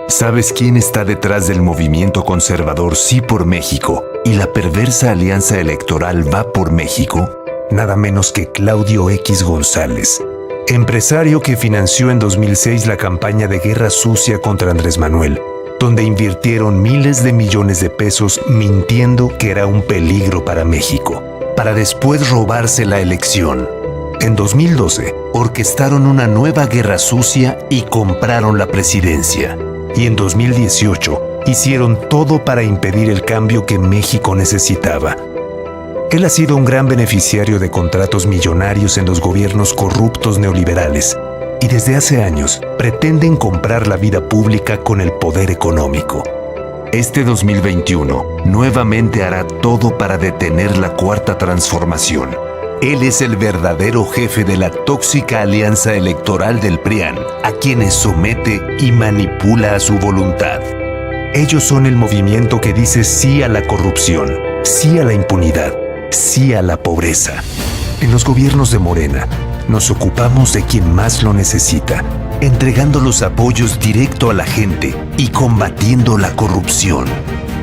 ¿Sabes quién está detrás del movimiento conservador Sí por México y la perversa alianza electoral Va por México? Nada menos que Claudio X González, empresario que financió en 2006 la campaña de guerra sucia contra Andrés Manuel, donde invirtieron miles de millones de pesos mintiendo que era un peligro para México, para después robarse la elección. En 2012, orquestaron una nueva guerra sucia y compraron la presidencia. Y en 2018, hicieron todo para impedir el cambio que México necesitaba. Él ha sido un gran beneficiario de contratos millonarios en los gobiernos corruptos neoliberales y desde hace años pretenden comprar la vida pública con el poder económico. Este 2021 nuevamente hará todo para detener la Cuarta Transformación. Él es el verdadero jefe de la tóxica alianza electoral del PRIAN, a quienes somete y manipula a su voluntad. Ellos son el movimiento que dice sí a la corrupción, sí a la impunidad, sí a la pobreza. En los gobiernos de Morena, nos ocupamos de quien más lo necesita, entregando los apoyos directo a la gente y combatiendo la corrupción.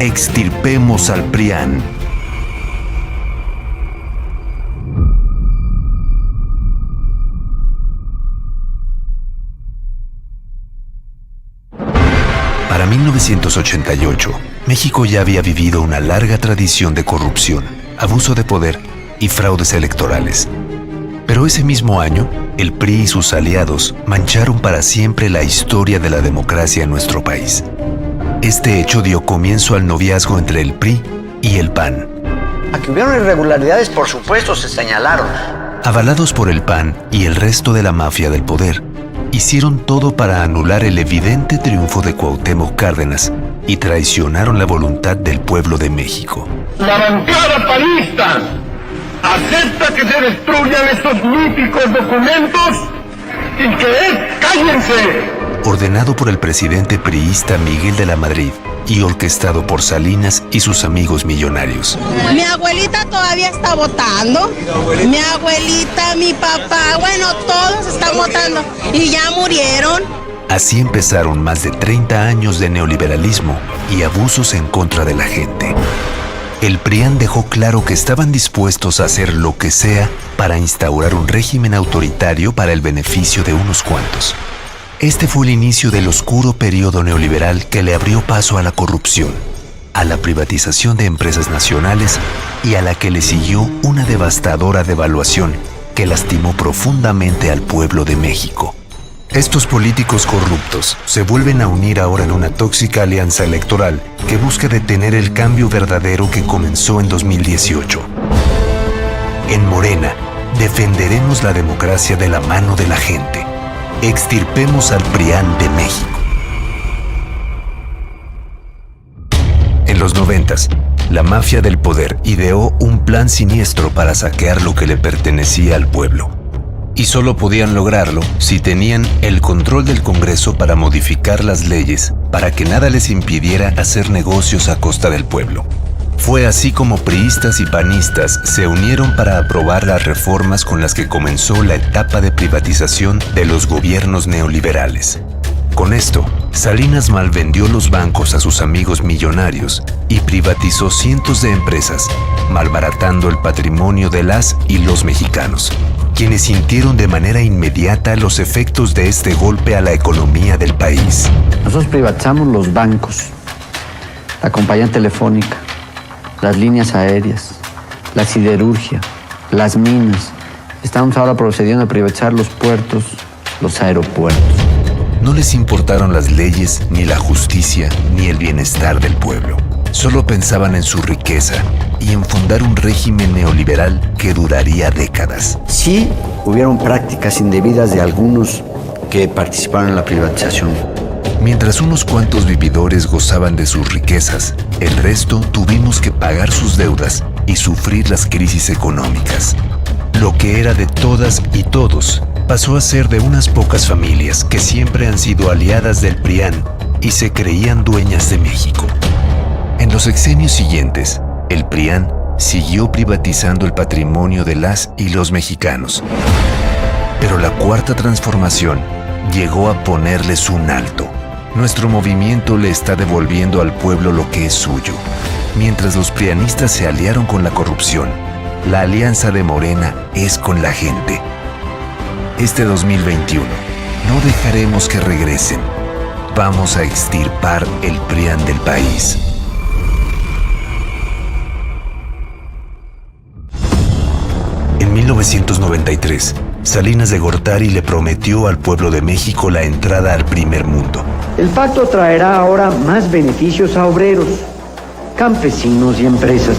Extirpemos al PRIAN. Para 1988, México ya había vivido una larga tradición de corrupción, abuso de poder y fraudes electorales. Pero ese mismo año, el PRI y sus aliados mancharon para siempre la historia de la democracia en nuestro país. Este hecho dio comienzo al noviazgo entre el PRI y el PAN. A que hubieron irregularidades, por supuesto, se señalaron. Avalados por el PAN y el resto de la mafia del poder, hicieron todo para anular el evidente triunfo de Cuauhtémoc Cárdenas y traicionaron la voluntad del pueblo de México. La bancada panista acepta que se destruyan estos míticos documentos y que cállense. Ordenado por el presidente priista Miguel de la Madrid y orquestado por Salinas y sus amigos millonarios. Mi abuelita todavía está votando. Mi abuelita, mi papá, bueno, todos están votando y ya murieron. Así empezaron más de 30 años de neoliberalismo y abusos en contra de la gente. El PRIAN dejó claro que estaban dispuestos a hacer lo que sea para instaurar un régimen autoritario para el beneficio de unos cuantos. Este fue el inicio del oscuro periodo neoliberal que le abrió paso a la corrupción, a la privatización de empresas nacionales y a la que le siguió una devastadora devaluación que lastimó profundamente al pueblo de México. Estos políticos corruptos se vuelven a unir ahora en una tóxica alianza electoral que busca detener el cambio verdadero que comenzó en 2018. En Morena, defenderemos la democracia de la mano de la gente. Extirpemos al PRIAN de México. En los 90s, la mafia del poder ideó un plan siniestro para saquear lo que le pertenecía al pueblo. Y solo podían lograrlo si tenían el control del Congreso para modificar las leyes, para que nada les impidiera hacer negocios a costa del pueblo. Fue así como priistas y panistas se unieron para aprobar las reformas con las que comenzó la etapa de privatización de los gobiernos neoliberales. Con esto, Salinas malvendió los bancos a sus amigos millonarios y privatizó cientos de empresas, malbaratando el patrimonio de las y los mexicanos, quienes sintieron de manera inmediata los efectos de este golpe a la economía del país. Nosotros privatizamos los bancos, la compañía telefónica, las líneas aéreas, la siderurgia, las minas. Estamos ahora procediendo a privatizar los puertos, los aeropuertos. No les importaron las leyes, ni la justicia, ni el bienestar del pueblo. Solo pensaban en su riqueza y en fundar un régimen neoliberal que duraría décadas. Sí, hubieron prácticas indebidas de algunos que participaron en la privatización. Mientras unos cuantos vividores gozaban de sus riquezas, el resto tuvimos que pagar sus deudas y sufrir las crisis económicas. Lo que era de todas y todos pasó a ser de unas pocas familias que siempre han sido aliadas del PRIAN y se creían dueñas de México. En los sexenios siguientes, el PRIAN siguió privatizando el patrimonio de las y los mexicanos. Pero la Cuarta Transformación llegó a ponerles un alto. Nuestro movimiento le está devolviendo al pueblo lo que es suyo. Mientras los prianistas se aliaron con la corrupción, la alianza de Morena es con la gente. Este 2021, no dejaremos que regresen. Vamos a extirpar el PRIAN del país. En 1993, Salinas de Gortari le prometió al pueblo de México la entrada al primer mundo. El pacto traerá ahora más beneficios a obreros, campesinos y empresas.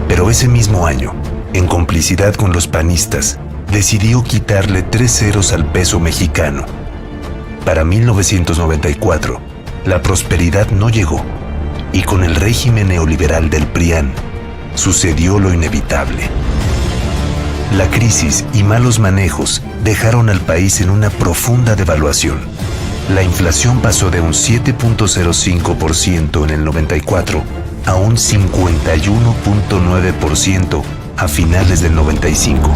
Pero ese mismo año, en complicidad con los panistas, decidió quitarle 3 ceros al peso mexicano. Para 1994, la prosperidad no llegó, y con el régimen neoliberal del PRIAN, sucedió lo inevitable. La crisis y malos manejos dejaron al país en una profunda devaluación. La inflación pasó de un 7.05% en el 94 a un 51.9% a finales del 95.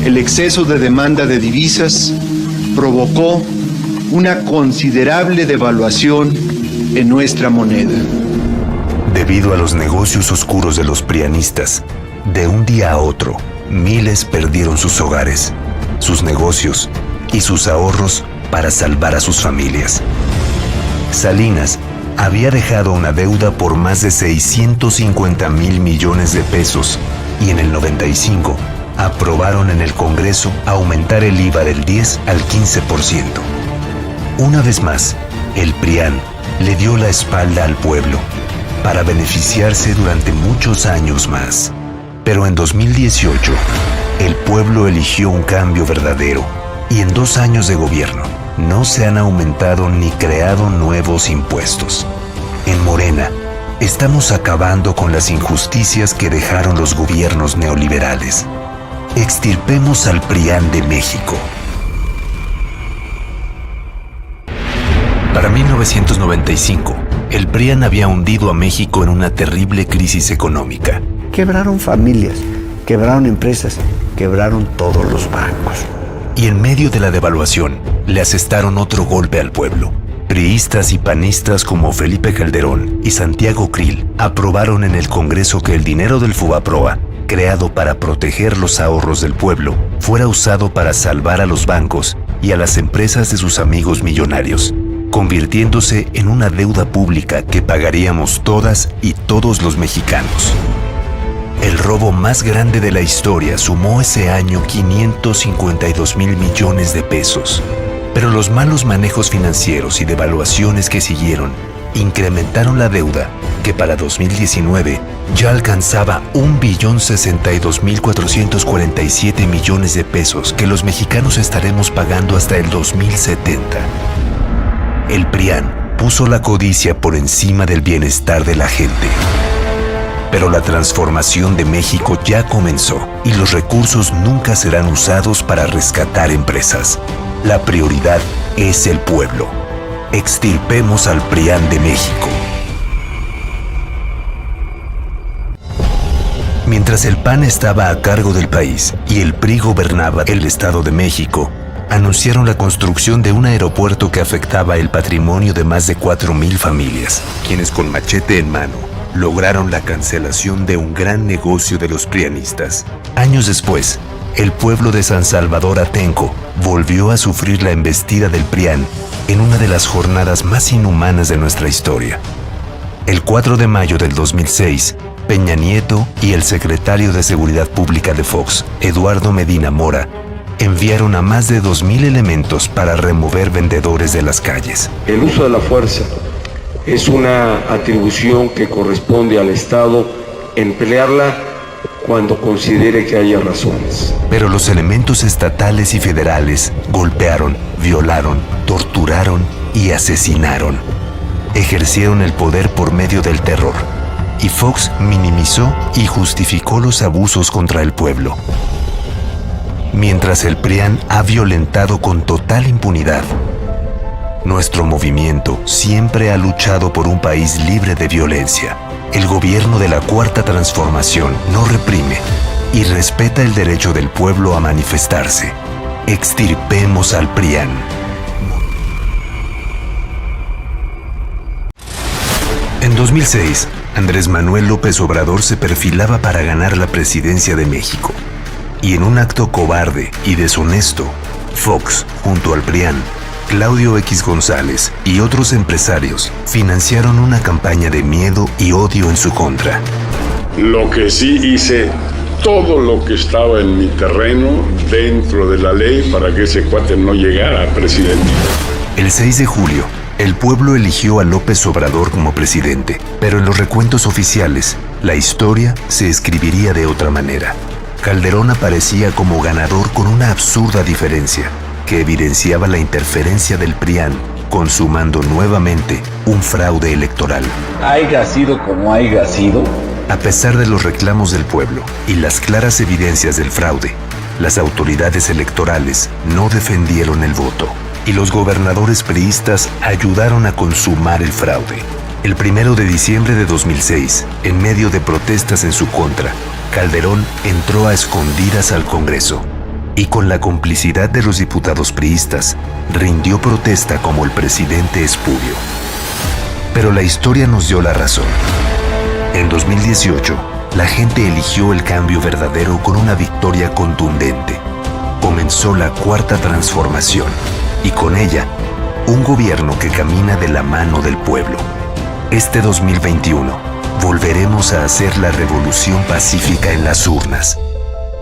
El exceso de demanda de divisas provocó una considerable devaluación en nuestra moneda. Debido a los negocios oscuros de los prianistas, de un día a otro, miles perdieron sus hogares, sus negocios y sus ahorros para salvar a sus familias. Salinas había dejado una deuda por más de 650,000 millones de pesos y en el 95 aprobaron en el Congreso aumentar el IVA del 10 al 15%. Una vez más, el PRIAN le dio la espalda al pueblo para beneficiarse durante muchos años más. Pero en 2018, el pueblo eligió un cambio verdadero y en 2 años de gobierno no se han aumentado ni creado nuevos impuestos. En Morena, estamos acabando con las injusticias que dejaron los gobiernos neoliberales. Extirpemos al PRIAN de México. Para 1995, el PRIAN había hundido a México en una terrible crisis económica. Quebraron familias, quebraron empresas, quebraron todos los bancos. Y en medio de la devaluación, le asestaron otro golpe al pueblo. Priistas y panistas como Felipe Calderón y Santiago Krill aprobaron en el Congreso que el dinero del FUBAPROA, creado para proteger los ahorros del pueblo, fuera usado para salvar a los bancos y a las empresas de sus amigos millonarios, convirtiéndose en una deuda pública que pagaríamos todas y todos los mexicanos. El robo más grande de la historia sumó ese año 552,000 millones de pesos. Pero los malos manejos financieros y devaluaciones que siguieron incrementaron la deuda, que para 2019 ya alcanzaba 1,062,447 millones de pesos que los mexicanos estaremos pagando hasta el 2070. El PRIAN puso la codicia por encima del bienestar de la gente. Pero la transformación de México ya comenzó y los recursos nunca serán usados para rescatar empresas. La prioridad es el pueblo. Extirpemos al PRIAN de México. Mientras el PAN estaba a cargo del país y el PRI gobernaba el Estado de México, anunciaron la construcción de un aeropuerto que afectaba el patrimonio de más de 4,000 familias, quienes con machete en mano lograron la cancelación de un gran negocio de los prianistas. Años después, el pueblo de San Salvador Atenco volvió a sufrir la embestida del PRIAN en una de las jornadas más inhumanas de nuestra historia. El 4 de mayo del 2006, Peña Nieto y el secretario de Seguridad Pública de Fox, Eduardo Medina Mora, enviaron a más de 2,000 elementos para remover vendedores de las calles. El uso de la fuerza es una atribución que corresponde al Estado emplearla cuando considere que haya razones. Pero los elementos estatales y federales golpearon, violaron, torturaron y asesinaron. Ejercieron el poder por medio del terror. Y Fox minimizó y justificó los abusos contra el pueblo. Mientras el PRIAN ha violentado con total impunidad, nuestro movimiento siempre ha luchado por un país libre de violencia. El gobierno de la Cuarta Transformación no reprime y respeta el derecho del pueblo a manifestarse. Extirpemos al PRIAN. 2006, Andrés Manuel López Obrador se perfilaba para ganar la presidencia de México. Y en un acto cobarde y deshonesto, Fox, junto al PRIAN, Claudio X González y otros empresarios financiaron una campaña de miedo y odio en su contra. Lo que sí hice, todo lo que estaba en mi terreno dentro de la ley para que ese cuate no llegara a presidente. El 6 de julio, el pueblo eligió a López Obrador como presidente, pero en los recuentos oficiales, la historia se escribiría de otra manera. Calderón aparecía como ganador con una absurda diferencia, que evidenciaba la interferencia del PRIAN, consumando nuevamente un fraude electoral. Haya sido como haya sido. A pesar de los reclamos del pueblo y las claras evidencias del fraude, las autoridades electorales no defendieron el voto y los gobernadores priistas ayudaron a consumar el fraude. El 1 de diciembre de 2006, en medio de protestas en su contra, Calderón entró a escondidas al Congreso y con la complicidad de los diputados priistas, rindió protesta como el presidente espurio. Pero la historia nos dio la razón. En 2018, la gente eligió el cambio verdadero con una victoria contundente. Comenzó la Cuarta Transformación y con ella, un gobierno que camina de la mano del pueblo. Este 2021, volveremos a hacer la revolución pacífica en las urnas.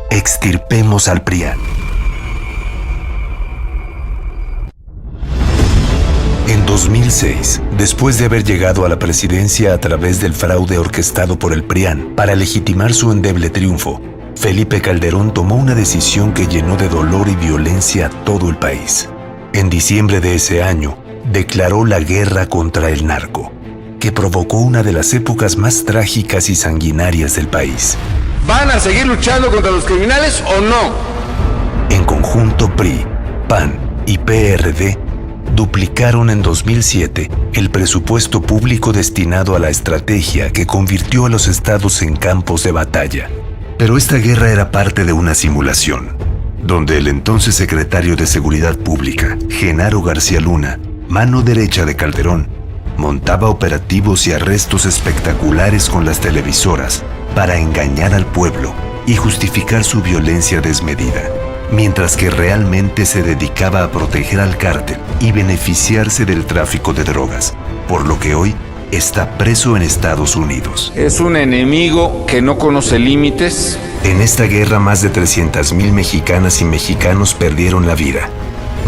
Extirpemos al PRIAN. En 2006, después de haber llegado a la presidencia a través del fraude orquestado por el PRIAN para legitimar su endeble triunfo, Felipe Calderón tomó una decisión que llenó de dolor y violencia a todo el país. En diciembre de ese año, declaró la guerra contra el narco, que provocó una de las épocas más trágicas y sanguinarias del país. ¿Van a seguir luchando contra los criminales o no? En conjunto, PRI, PAN y PRD duplicaron en 2007 el presupuesto público destinado a la estrategia que convirtió a los estados en campos de batalla. Pero esta guerra era parte de una simulación, donde el entonces secretario de Seguridad Pública, Genaro García Luna, mano derecha de Calderón, montaba operativos y arrestos espectaculares con las televisoras para engañar al pueblo y justificar su violencia desmedida, mientras que realmente se dedicaba a proteger al cártel y beneficiarse del tráfico de drogas, por lo que hoy está preso en Estados Unidos. Es un enemigo que no conoce límites. En esta guerra, más de 300,000 mexicanas y mexicanos perdieron la vida.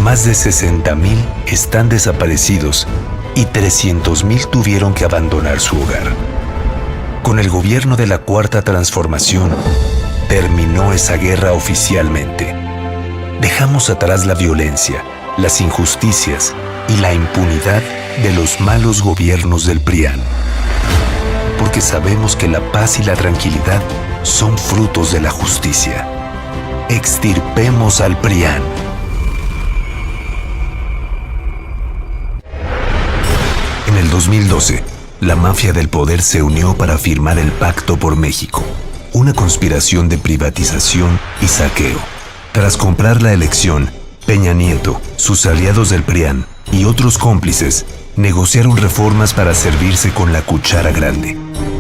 Más de 60,000 están desaparecidos y 300,000 tuvieron que abandonar su hogar. Con el gobierno de la Cuarta Transformación, terminó esa guerra oficialmente. Dejamos atrás la violencia, las injusticias y la impunidad de los malos gobiernos del PRIAN. Porque sabemos que la paz y la tranquilidad son frutos de la justicia. Extirpemos al PRIAN. En el 2012, la mafia del poder se unió para firmar el Pacto por México, una conspiración de privatización y saqueo. Tras comprar la elección, Peña Nieto, sus aliados del PRIAN y otros cómplices negociaron reformas para servirse con la cuchara grande,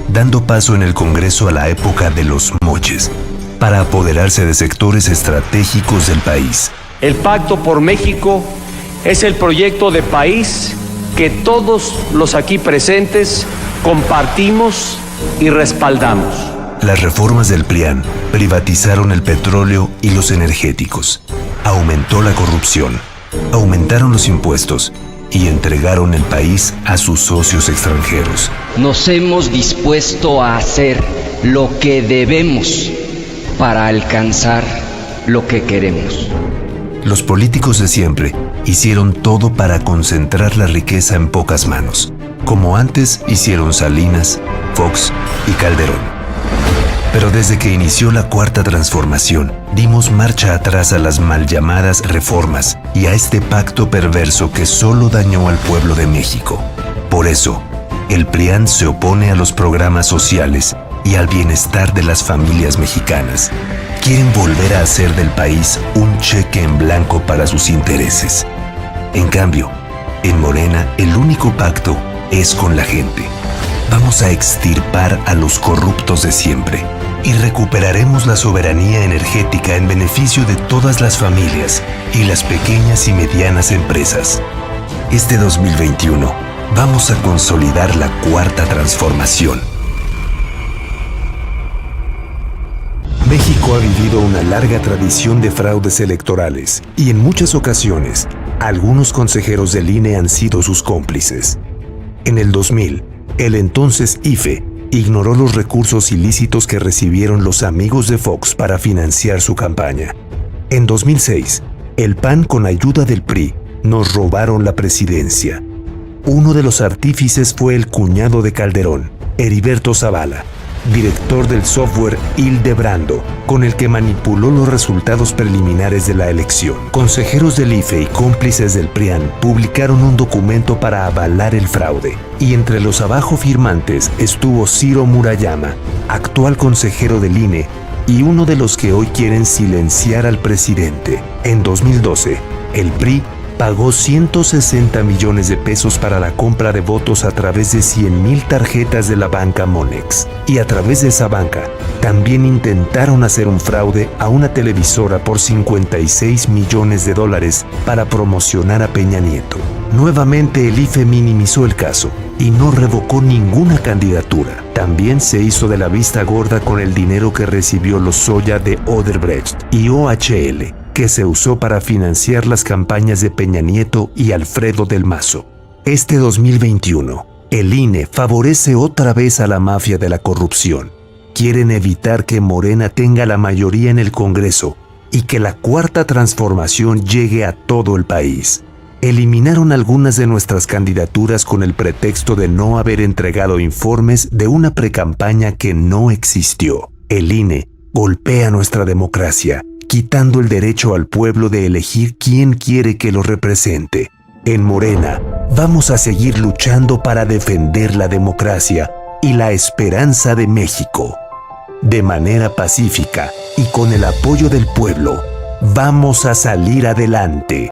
dando paso en el Congreso a la época de los moches, para apoderarse de sectores estratégicos del país. El Pacto por México es el proyecto de país que todos los aquí presentes compartimos y respaldamos. Las reformas del PRIAN privatizaron el petróleo y los energéticos, aumentó la corrupción, aumentaron los impuestos y entregaron el país a sus socios extranjeros. Nos hemos dispuesto a hacer lo que debemos para alcanzar lo que queremos. Los políticos de siempre hicieron todo para concentrar la riqueza en pocas manos, como antes hicieron Salinas, Fox y Calderón. Pero desde que inició la Cuarta Transformación, dimos marcha atrás a las mal llamadas reformas y a este pacto perverso que solo dañó al pueblo de México. Por eso, el PRIAN se opone a los programas sociales y al bienestar de las familias mexicanas. Quieren volver a hacer del país un cheque en blanco para sus intereses. En cambio, en Morena, el único pacto es con la gente. Vamos a extirpar a los corruptos de siempre y recuperaremos la soberanía energética en beneficio de todas las familias y las pequeñas y medianas empresas. Este 2021 vamos a consolidar la cuarta transformación. México ha vivido una larga tradición de fraudes electorales y en muchas ocasiones, algunos consejeros del INE han sido sus cómplices. En el 2000, el entonces IFE ignoró los recursos ilícitos que recibieron los amigos de Fox para financiar su campaña. En 2006, el PAN con ayuda del PRI nos robaron la presidencia. Uno de los artífices fue el cuñado de Calderón, Heriberto Zavala, director del software Hildebrando, con el que manipuló los resultados preliminares de la elección. Consejeros del IFE y cómplices del PRIAN publicaron un documento para avalar el fraude, y entre los abajo firmantes estuvo Ciro Murayama, actual consejero del INE y uno de los que hoy quieren silenciar al presidente. En 2012, el PRI pagó 160 millones de pesos para la compra de votos a través de 100,000 tarjetas de la banca Monex. Y a través de esa banca, también intentaron hacer un fraude a una televisora por 56 millones de dólares para promocionar a Peña Nieto. Nuevamente el IFE minimizó el caso y no revocó ninguna candidatura. También se hizo de la vista gorda con el dinero que recibió Lozoya de Odebrecht y OHL, que se usó para financiar las campañas de Peña Nieto y Alfredo del Mazo. Este 2021, el INE favorece otra vez a la mafia de la corrupción. Quieren evitar que Morena tenga la mayoría en el Congreso y que la cuarta transformación llegue a todo el país. Eliminaron algunas de nuestras candidaturas con el pretexto de no haber entregado informes de una precampaña que no existió. El INE golpea nuestra democracia, quitando el derecho al pueblo de elegir quién quiere que lo represente. En Morena, vamos a seguir luchando para defender la democracia y la esperanza de México. De manera pacífica y con el apoyo del pueblo, vamos a salir adelante.